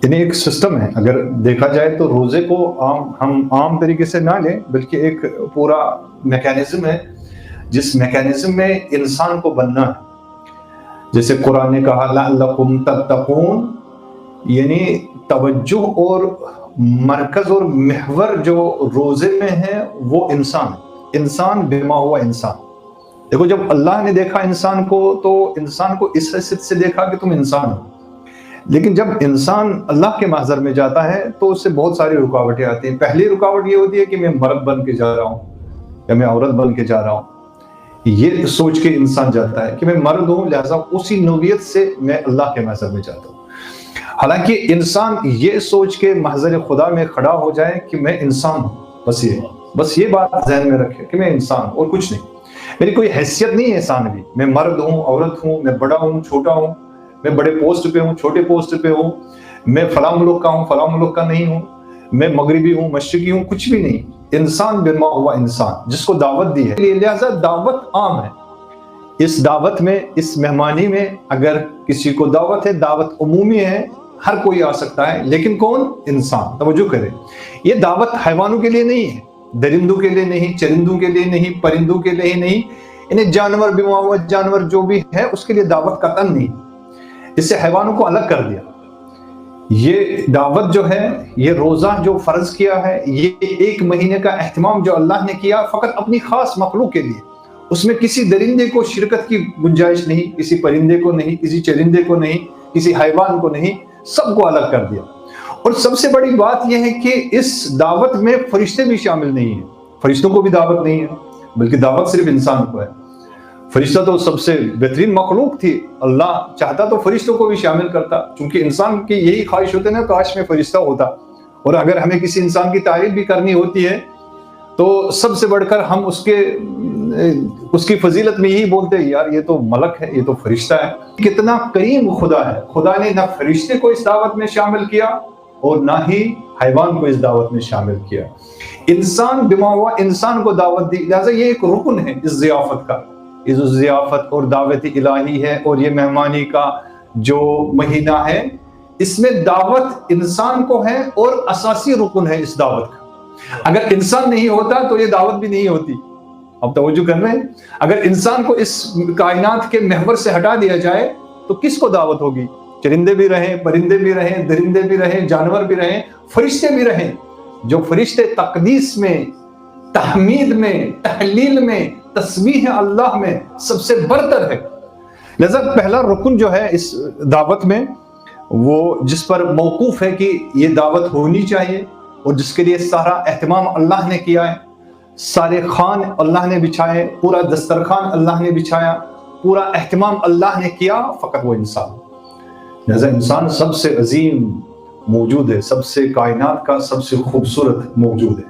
یعنی ایک سسٹم ہے، اگر دیکھا جائے تو روزے کو ہم عام طریقے سے نہ لیں، بلکہ ایک پورا میکینزم ہے جس میکینزم میں انسان کو بننا ہے۔ جیسے قرآن نے کہا لعلکم تتقون، یعنی توجہ اور مرکز اور محور جو روزے میں ہے وہ انسان بما ہوا انسان۔ دیکھو جب اللہ نے دیکھا انسان کو تو انسان کو اس حیثیت سے دیکھا کہ تم انسان ہو، لیکن جب انسان اللہ کے محضر میں جاتا ہے تو اس سے بہت ساری رکاوٹیں آتی ہیں۔ پہلی رکاوٹ یہ ہوتی ہے کہ میں مرد بن کے جا رہا ہوں یا میں عورت بن کے جا رہا ہوں، یہ سوچ کے انسان جاتا ہے کہ میں مرد ہوں، لہذا اسی نوعیت سے میں اللہ کے محضر میں جاتا ہوں۔ حالانکہ انسان یہ سوچ کے محضر خدا میں کھڑا ہو جائے کہ میں انسان ہوں، بس یہ بات ذہن میں رکھے کہ میں انسان ہوں اور کچھ نہیں، میری کوئی حیثیت نہیں ہے انسان بھی، میں مرد ہوں، عورت ہوں، میں بڑا ہوں، چھوٹا ہوں، میں بڑے پوسٹ پہ ہوں، چھوٹے پوسٹ پہ ہوں، میں فلاں ملک کا ہوں، فلاں ملک کا نہیں ہوں، میں مغربی ہوں، مشرقی ہوں، کچھ بھی نہیں، انسان بما ہوا انسان جس کو دعوت دی ہے۔ لہذا دعوت عام ہے، اس دعوت میں، اس مہمانی میں اگر کسی کو دعوت ہے، دعوت عمومی ہے، ہر کوئی آ سکتا ہے، لیکن کون؟ انسان۔ توجہ کریں، یہ دعوت حیوانوں کے لیے نہیں ہے، درندوں کے لیے نہیں، چرندوں کے لیے نہیں، پرندوں کے لیے نہیں، انہیں جانور بما ہوا جانور جو بھی ہے اس کے لیے دعوت قطعاً نہیں، اس سے حیوانوں کو الگ کر دیا۔ یہ دعوت جو ہے، یہ روزہ جو فرض کیا ہے، یہ ایک مہینے کا اہتمام جو اللہ نے کیا فقط اپنی خاص مخلوق کے لیے، اس میں کسی درندے کو شرکت کی گنجائش نہیں، کسی پرندے کو نہیں، کسی چرندے کو نہیں، کسی حیوان کو نہیں، سب کو الگ کر دیا۔ اور سب سے بڑی بات یہ ہے کہ اس دعوت میں فرشتے بھی شامل نہیں ہیں، فرشتوں کو بھی دعوت نہیں ہے، بلکہ دعوت صرف انسان کو ہے۔ فرشتہ تو سب سے بہترین مخلوق تھی، اللہ چاہتا تو فرشتوں کو بھی شامل کرتا، چونکہ انسان کی یہی خواہش ہوتی ہے نا، کاش میں فرشتہ ہوتا۔ اور اگر ہمیں کسی انسان کی تعریف بھی کرنی ہوتی ہے تو سب سے بڑھ کر ہم اس کی فضیلت میں یہی بولتے ہیں، یار یہ تو ملک ہے، یہ تو فرشتہ ہے۔ کتنا کریم خدا ہے، خدا نے نہ فرشتے کو اس دعوت میں شامل کیا اور نہ ہی حیوان کو اس دعوت میں شامل کیا، انسان بما ہوا انسان کو دعوت دی۔ لہذا یہ ایک رکن ہے اس ضیافت کا، اس ضیافت اور دعوت الہی ہے، اور یہ مہمانی کا جو مہینہ ہے اس میں دعوت انسان کو ہے اور اساسی رکن ہے اس دعوت کا۔ اگر انسان نہیں ہوتا تو یہ دعوت بھی نہیں ہوتی۔ اب توجہ کر رہے ہیں، اگر انسان کو اس کائنات کے محور سے ہٹا دیا جائے تو کس کو دعوت ہوگی؟ چرندے بھی رہیں، پرندے بھی رہیں، درندے بھی رہیں، جانور بھی رہیں، فرشتے بھی رہیں، جو فرشتے تقدیس میں، تحمید میں، تحلیل میں، تسبیح اللہ میں سب سے برتر ہے۔ لہذا پہلا رکن جو ہے اس دعوت میں، وہ جس پر موقوف ہے کہ یہ دعوت ہونی چاہیے اور جس کے لیے سارا اہتمام اللہ نے کیا ہے، سارے خوان اللہ نے بچھائے، پورا دسترخوان اللہ نے بچھایا، پورا اہتمام اللہ نے کیا، فقط وہ انسان۔ لہذا انسان سب سے عظیم موجود ہے، سب سے کائنات کا سب سے خوبصورت موجود ہے۔